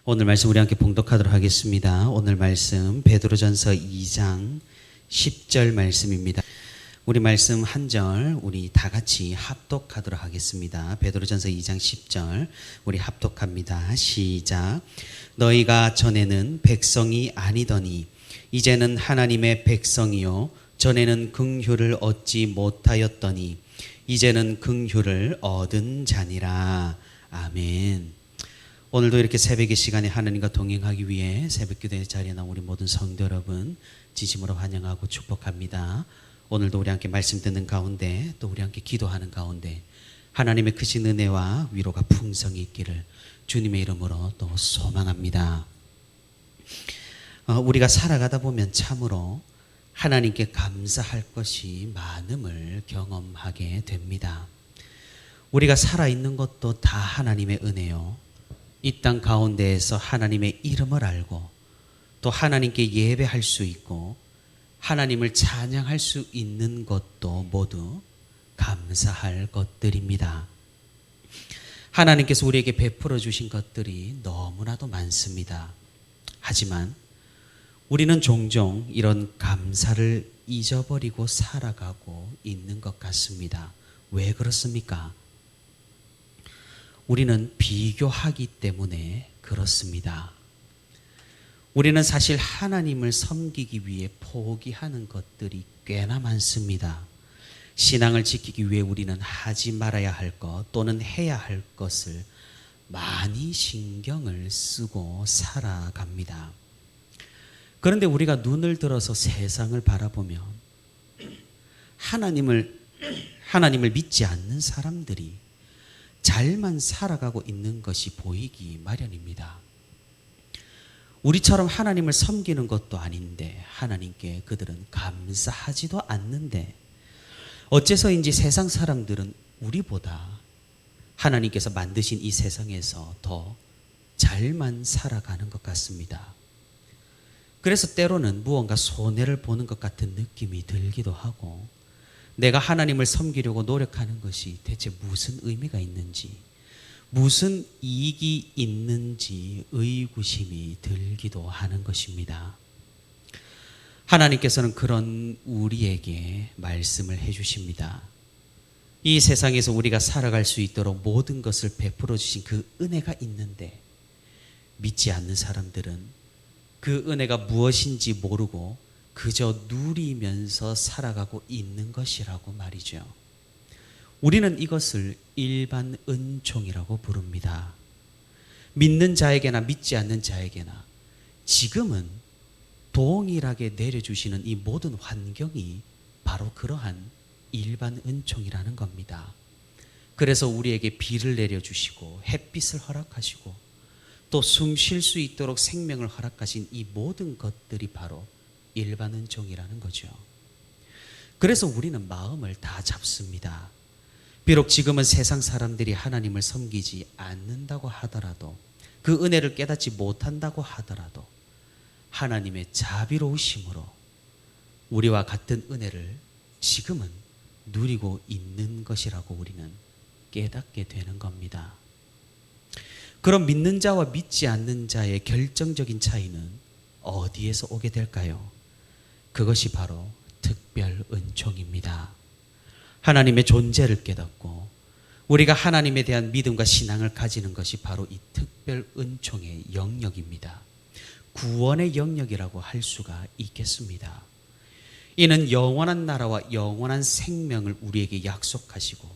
오늘 말씀 우리 함께 봉독하도록 하겠습니다. 오늘 말씀 베드로전서 2장 10절 말씀입니다. 우리 말씀 한 절 우리 다 같이 합독하도록 하겠습니다. 베드로전서 2장 10절 우리 합독합니다. 시작. 너희가 전에는 백성이 아니더니 이제는 하나님의 백성이요 전에는 긍휼을 얻지 못하였더니 이제는 긍휼을 얻은 자니라. 아멘. 오늘도 이렇게 새벽의 시간에 하나님과 동행하기 위해 새벽기도의 자리에 나온 우리 모든 성도 여러분 진심으로 환영하고 축복합니다. 오늘도 우리 함께 말씀 듣는 가운데 또 우리 함께 기도하는 가운데 하나님의 크신 은혜와 위로가 풍성히 있기를 주님의 이름으로 또 소망합니다. 우리가 살아가다 보면 참으로 하나님께 감사할 것이 많음을 경험하게 됩니다. 우리가 살아있는 것도 다 하나님의 은혜요. 이 땅 가운데에서 하나님의 이름을 알고 또 하나님께 예배할 수 있고 하나님을 찬양할 수 있는 것도 모두 감사할 것들입니다. 하나님께서 우리에게 베풀어 주신 것들이 너무나도 많습니다. 하지만 우리는 종종 이런 감사를 잊어버리고 살아가고 있는 것 같습니다. 왜 그렇습니까? 우리는 비교하기 때문에 그렇습니다. 우리는 사실 하나님을 섬기기 위해 포기하는 것들이 꽤나 많습니다. 신앙을 지키기 위해 우리는 하지 말아야 할 것 또는 해야 할 것을 많이 신경을 쓰고 살아갑니다. 그런데 우리가 눈을 들어서 세상을 바라보면 하나님을 믿지 않는 사람들이 잘만 살아가고 있는 것이 보이기 마련입니다. 우리처럼 하나님을 섬기는 것도 아닌데 하나님께 그들은 감사하지도 않는데 어째서인지 세상 사람들은 우리보다 하나님께서 만드신 이 세상에서 더 잘만 살아가는 것 같습니다. 그래서 때로는 무언가 손해를 보는 것 같은 느낌이 들기도 하고 내가 하나님을 섬기려고 노력하는 것이 대체 무슨 의미가 있는지 무슨 이익이 있는지 의구심이 들기도 하는 것입니다. 하나님께서는 그런 우리에게 말씀을 해주십니다. 이 세상에서 우리가 살아갈 수 있도록 모든 것을 베풀어 주신 그 은혜가 있는데 믿지 않는 사람들은 그 은혜가 무엇인지 모르고 그저 누리면서 살아가고 있는 것이라고 말이죠. 우리는 이것을 일반 은총이라고 부릅니다. 믿는 자에게나 믿지 않는 자에게나 지금은 동일하게 내려주시는 이 모든 환경이 바로 그러한 일반 은총이라는 겁니다. 그래서 우리에게 비를 내려주시고 햇빛을 허락하시고 또 숨 쉴 수 있도록 생명을 허락하신 이 모든 것들이 바로 일반 은총이라는 거죠. 그래서 우리는 마음을 다 잡습니다. 비록 지금은 세상 사람들이 하나님을 섬기지 않는다고 하더라도 그 은혜를 깨닫지 못한다고 하더라도 하나님의 자비로우심으로 우리와 같은 은혜를 지금은 누리고 있는 것이라고 우리는 깨닫게 되는 겁니다. 그럼 믿는 자와 믿지 않는 자의 결정적인 차이는 어디에서 오게 될까요? 그것이 바로 특별 은총입니다. 하나님의 존재를 깨닫고 우리가 하나님에 대한 믿음과 신앙을 가지는 것이 바로 이 특별 은총의 영역입니다. 구원의 영역이라고 할 수가 있겠습니다. 이는 영원한 나라와 영원한 생명을 우리에게 약속하시고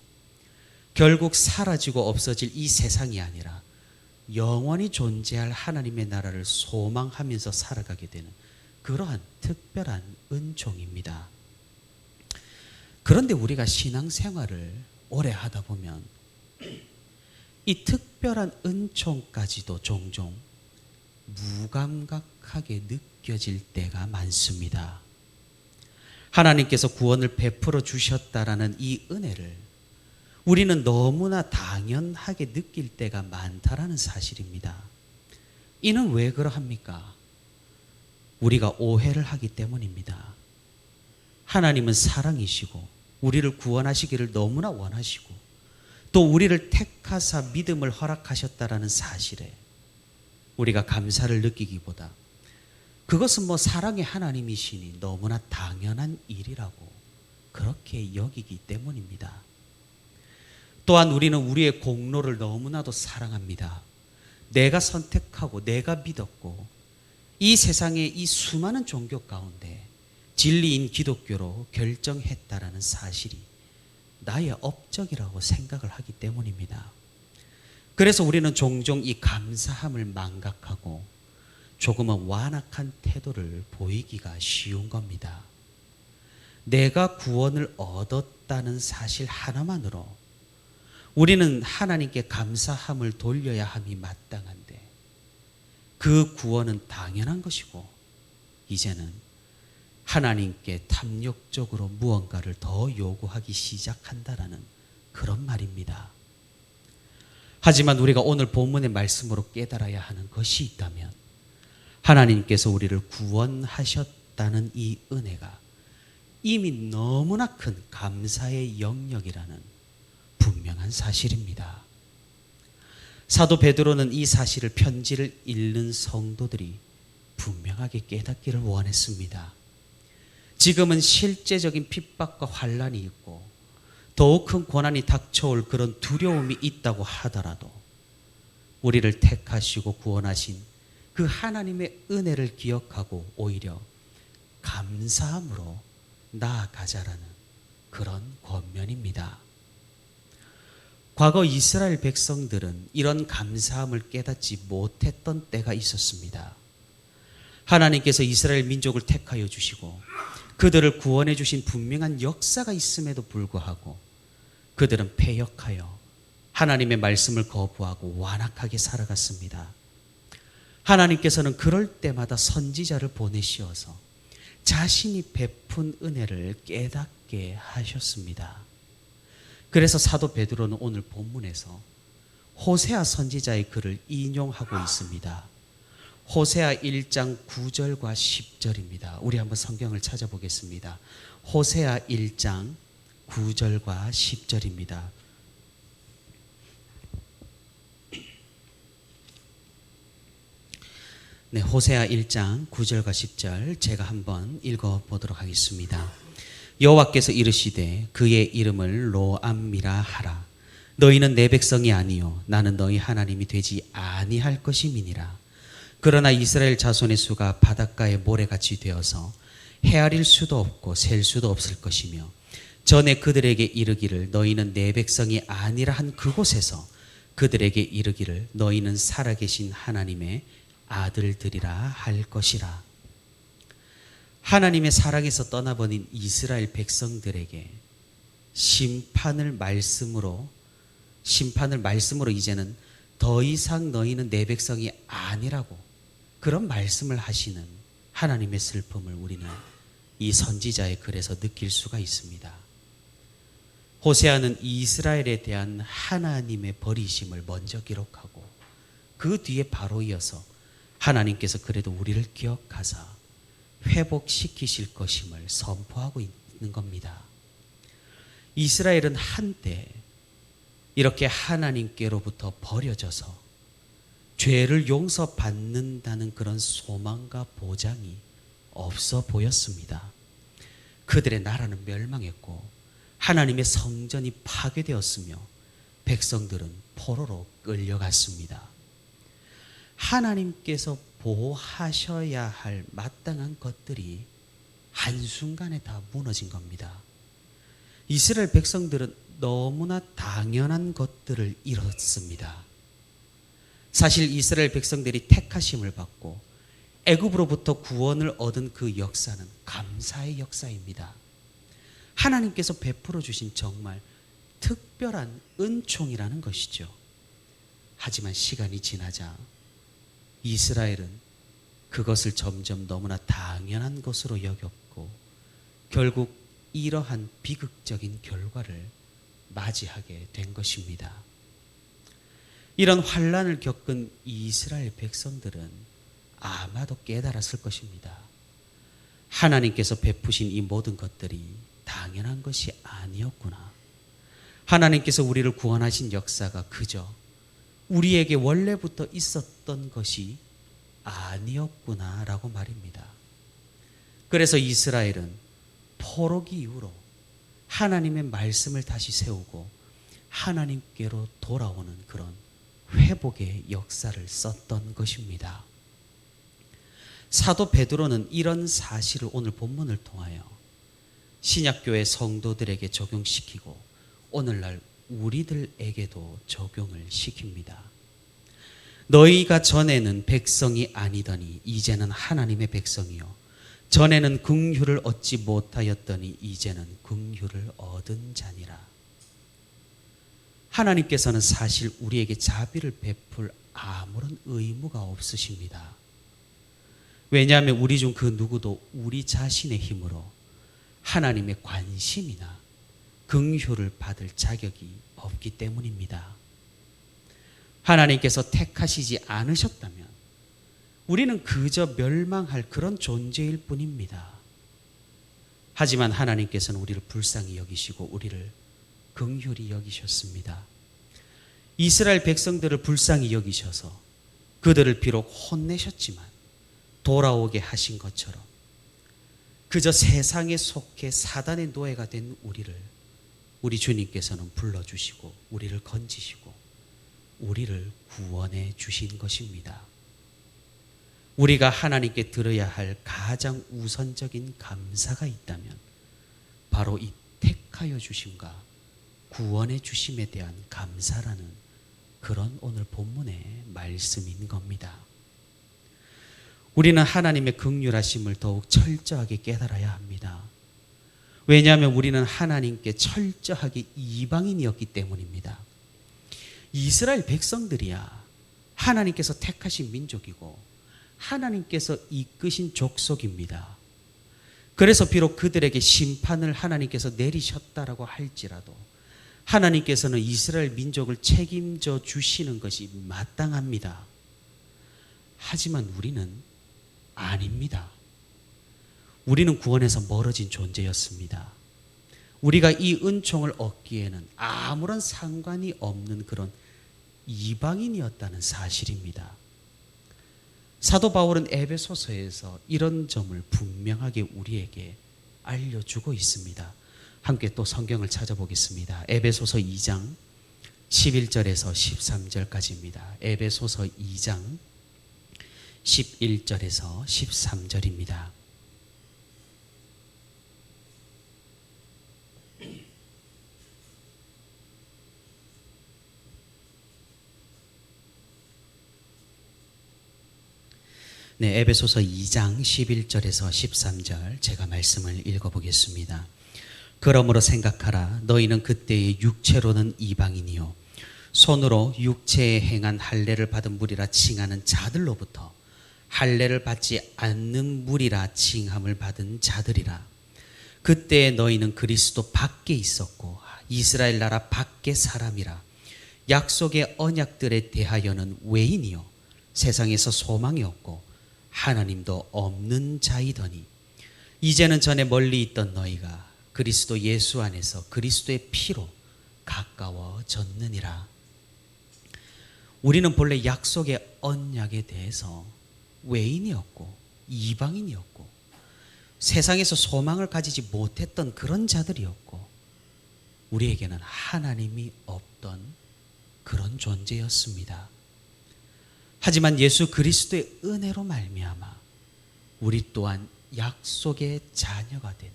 결국 사라지고 없어질 이 세상이 아니라 영원히 존재할 하나님의 나라를 소망하면서 살아가게 되는 그러한 특별한 은총입니다. 그런데 우리가 신앙생활을 오래 하다 보면 이 특별한 은총까지도 종종 무감각하게 느껴질 때가 많습니다. 하나님께서 구원을 베풀어 주셨다라는 이 은혜를 우리는 너무나 당연하게 느낄 때가 많다라는 사실입니다. 이는 왜 그러합니까? 우리가 오해를 하기 때문입니다. 하나님은 사랑이시고 우리를 구원하시기를 너무나 원하시고 또 우리를 택하사 믿음을 허락하셨다라는 사실에 우리가 감사를 느끼기보다 그것은 뭐 사랑의 하나님이시니 너무나 당연한 일이라고 그렇게 여기기 때문입니다. 또한 우리는 우리의 공로를 너무나도 사랑합니다. 내가 선택하고 내가 믿었고 이 세상의 이 수많은 종교 가운데 진리인 기독교로 결정했다라는 사실이 나의 업적이라고 생각을 하기 때문입니다. 그래서 우리는 종종 이 감사함을 망각하고 조금은 완악한 태도를 보이기가 쉬운 겁니다. 내가 구원을 얻었다는 사실 하나만으로 우리는 하나님께 감사함을 돌려야 함이 마땅한데 그 구원은 당연한 것이고 이제는 하나님께 탐욕적으로 무언가를 더 요구하기 시작한다라는 그런 말입니다. 하지만 우리가 오늘 본문의 말씀으로 깨달아야 하는 것이 있다면 하나님께서 우리를 구원하셨다는 이 은혜가 이미 너무나 큰 감사의 영역이라는 분명한 사실입니다. 사도 베드로는 이 사실을 편지를 읽는 성도들이 분명하게 깨닫기를 원했습니다. 지금은 실제적인 핍박과 환난이 있고 더욱 큰 고난이 닥쳐올 그런 두려움이 있다고 하더라도 우리를 택하시고 구원하신 그 하나님의 은혜를 기억하고 오히려 감사함으로 나아가자라는 그런 권면입니다. 과거 이스라엘 백성들은 이런 감사함을 깨닫지 못했던 때가 있었습니다. 하나님께서 이스라엘 민족을 택하여 주시고 그들을 구원해 주신 분명한 역사가 있음에도 불구하고 그들은 패역하여 하나님의 말씀을 거부하고 완악하게 살아갔습니다. 하나님께서는 그럴 때마다 선지자를 보내시어서 자신이 베푼 은혜를 깨닫게 하셨습니다. 그래서 사도 베드로는 오늘 본문에서 호세아 선지자의 글을 인용하고 있습니다. 호세아 1장 9절과 10절입니다. 우리 한번 성경을 찾아보겠습니다. 호세아 1장 9절과 10절입니다. 네, 호세아 1장 9절과 10절 제가 한번 읽어보도록 하겠습니다. 여호와께서 이르시되 그의 이름을 로암미라 하라. 너희는 내 백성이 아니요 나는 너희 하나님이 되지 아니할 것임이니라. 그러나 이스라엘 자손의 수가 바닷가의 모래같이 되어서 헤아릴 수도 없고 셀 수도 없을 것이며 전에 그들에게 이르기를 너희는 내 백성이 아니라 한 그곳에서 그들에게 이르기를 너희는 살아계신 하나님의 아들들이라 할 것이라. 하나님의 사랑에서 떠나버린 이스라엘 백성들에게 심판을 말씀으로 이제는 더 이상 너희는 내 백성이 아니라고 그런 말씀을 하시는 하나님의 슬픔을 우리는 이 선지자의 글에서 느낄 수가 있습니다. 호세아는 이스라엘에 대한 하나님의 버리심을 먼저 기록하고 그 뒤에 바로 이어서 하나님께서 그래도 우리를 기억하사 회복시키실 것임을 선포하고 있는 겁니다. 이스라엘은 한때 이렇게 하나님께로부터 버려져서 죄를 용서받는다는 그런 소망과 보장이 없어 보였습니다. 그들의 나라는 멸망했고 하나님의 성전이 파괴되었으며 백성들은 포로로 끌려갔습니다. 하나님께서 보호하셔야 할 마땅한 것들이 한순간에 다 무너진 겁니다. 이스라엘 백성들은 너무나 당연한 것들을 잃었습니다. 사실 이스라엘 백성들이 택하심을 받고 애굽으로부터 구원을 얻은 그 역사는 감사의 역사입니다. 하나님께서 베풀어 주신 정말 특별한 은총이라는 것이죠. 하지만 시간이 지나자 이스라엘은 그것을 점점 너무나 당연한 것으로 여겼고 결국 이러한 비극적인 결과를 맞이하게 된 것입니다. 이런 환난을 겪은 이스라엘 백성들은 아마도 깨달았을 것입니다. 하나님께서 베푸신 이 모든 것들이 당연한 것이 아니었구나. 하나님께서 우리를 구원하신 역사가 그저 우리에게 원래부터 있었던 것이 아니었구나라고 말입니다. 그래서 이스라엘은 포로기 이후로 하나님의 말씀을 다시 세우고 하나님께로 돌아오는 그런 회복의 역사를 썼던 것입니다. 사도 베드로는 이런 사실을 오늘 본문을 통하여 신약교회 성도들에게 적용시키고 오늘날 우리들에게도 적용을 시킵니다. 너희가 전에는 백성이 아니더니 이제는 하나님의 백성이요 전에는 긍휼을 얻지 못하였더니 이제는 긍휼을 얻은 자니라. 하나님께서는 사실 우리에게 자비를 베풀 아무런 의무가 없으십니다. 왜냐하면 우리 중 그 누구도 우리 자신의 힘으로 하나님의 관심이나 긍휼을 받을 자격이 없기 때문입니다. 하나님께서 택하시지 않으셨다면 우리는 그저 멸망할 그런 존재일 뿐입니다. 하지만 하나님께서는 우리를 불쌍히 여기시고 우리를 긍휼히 여기셨습니다. 이스라엘 백성들을 불쌍히 여기셔서 그들을 비록 혼내셨지만 돌아오게 하신 것처럼 그저 세상에 속해 사단의 노예가 된 우리를 우리 주님께서는 불러주시고 우리를 건지시고 우리를 구원해 주신 것입니다. 우리가 하나님께 들어야 할 가장 우선적인 감사가 있다면 바로 이 택하여 주심과 구원해 주심에 대한 감사라는 그런 오늘 본문의 말씀인 겁니다. 우리는 하나님의 긍휼하심을 더욱 철저하게 깨달아야 합니다. 왜냐하면 우리는 하나님께 철저하게 이방인이었기 때문입니다. 이스라엘 백성들이야 하나님께서 택하신 민족이고 하나님께서 이끄신 족속입니다. 그래서 비록 그들에게 심판을 하나님께서 내리셨다라고 할지라도 하나님께서는 이스라엘 민족을 책임져 주시는 것이 마땅합니다. 하지만 우리는 아닙니다. 우리는 구원에서 멀어진 존재였습니다. 우리가 이 은총을 얻기에는 아무런 상관이 없는 그런 이방인이었다는 사실입니다. 사도 바울은 에베소서에서 이런 점을 분명하게 우리에게 알려주고 있습니다. 함께 또 성경을 찾아보겠습니다. 에베소서 2장 11절에서 13절까지입니다. 에베소서 2장 11절에서 13절입니다. 네, 에베소서 2장 11절에서 13절 제가 말씀을 읽어보겠습니다. 그러므로 생각하라. 너희는 그때의 육체로는 이방인이요 손으로 육체에 행한 할례를 받은 무리라 칭하는 자들로부터 할례를 받지 않는 무리라 칭함을 받은 자들이라. 그때 너희는 그리스도 밖에 있었고 이스라엘 나라 밖의 사람이라. 약속의 언약들에 대하여는 외인이요 세상에서 소망이 없고 하나님도 없는 자이더니 이제는 전에 멀리 있던 너희가 그리스도 예수 안에서 그리스도의 피로 가까워졌느니라. 우리는 본래 약속의 언약에 대해서 외인이었고 이방인이었고 세상에서 소망을 가지지 못했던 그런 자들이었고 우리에게는 하나님이 없던 그런 존재였습니다. 하지만 예수 그리스도의 은혜로 말미암아 우리 또한 약속의 자녀가 된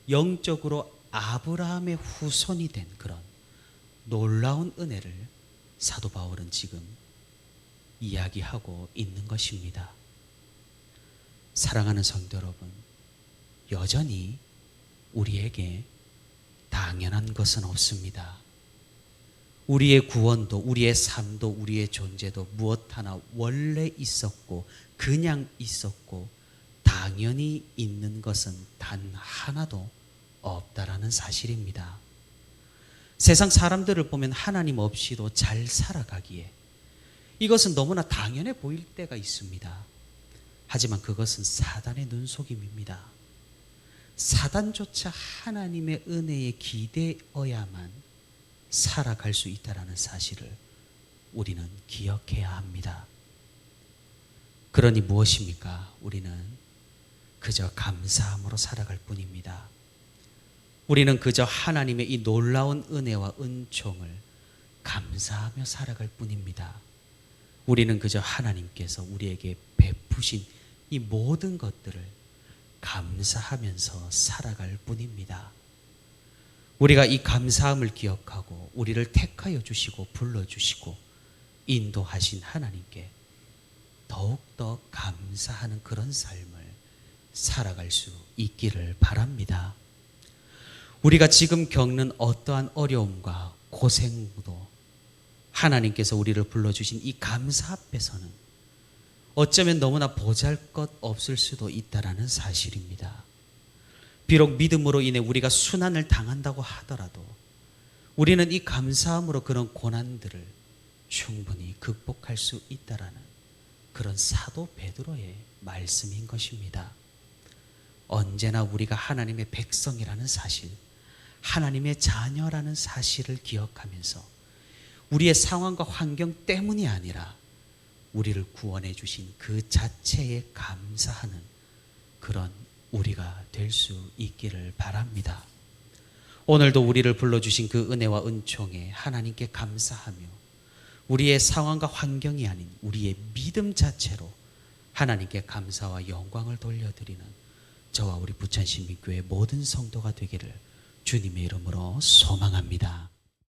영적으로 아브라함의 후손이 된 그런 놀라운 은혜를 사도 바울은 지금 이야기하고 있는 것입니다. 사랑하는 성도 여러분, 여전히 우리에게 당연한 것은 없습니다. 우리의 구원도 우리의 삶도 우리의 존재도 무엇 하나 원래 있었고 그냥 있었고 당연히 있는 것은 단 하나도 없다라는 사실입니다. 세상 사람들을 보면 하나님 없이도 잘 살아가기에 이것은 너무나 당연해 보일 때가 있습니다. 하지만 그것은 사단의 눈속임입니다. 사단조차 하나님의 은혜에 기대어야만 살아갈 수 있다라는 사실을 우리는 기억해야 합니다. 그러니 무엇입니까? 우리는 그저 감사함으로 살아갈 뿐입니다. 우리는 그저 하나님의 이 놀라운 은혜와 은총을 감사하며 살아갈 뿐입니다. 우리는 그저 하나님께서 우리에게 베푸신 이 모든 것들을 감사하면서 살아갈 뿐입니다. 우리가 이 감사함을 기억하고 우리를 택하여 주시고 불러주시고 인도하신 하나님께 더욱더 감사하는 그런 삶을 살아갈 수 있기를 바랍니다. 우리가 지금 겪는 어떠한 어려움과 고생도 하나님께서 우리를 불러주신 이 감사 앞에서는 어쩌면 너무나 보잘것없을 수도 있다라는 사실입니다. 비록 믿음으로 인해 우리가 순환을 당한다고 하더라도 우리는 이 감사함으로 그런 고난들을 충분히 극복할 수 있다라는 그런 사도 베드로의 말씀인 것입니다. 언제나 우리가 하나님의 백성이라는 사실, 하나님의 자녀라는 사실을 기억하면서 우리의 상황과 환경 때문이 아니라 우리를 구원해 주신 그 자체에 감사하는 그런 우리가 될 수 있기를 바랍니다. 오늘도 우리를 불러주신 그 은혜와 은총에 하나님께 감사하며 우리의 상황과 환경이 아닌 우리의 믿음 자체로 하나님께 감사와 영광을 돌려드리는 저와 우리 부천신민교회 모든 성도가 되기를 주님의 이름으로 소망합니다.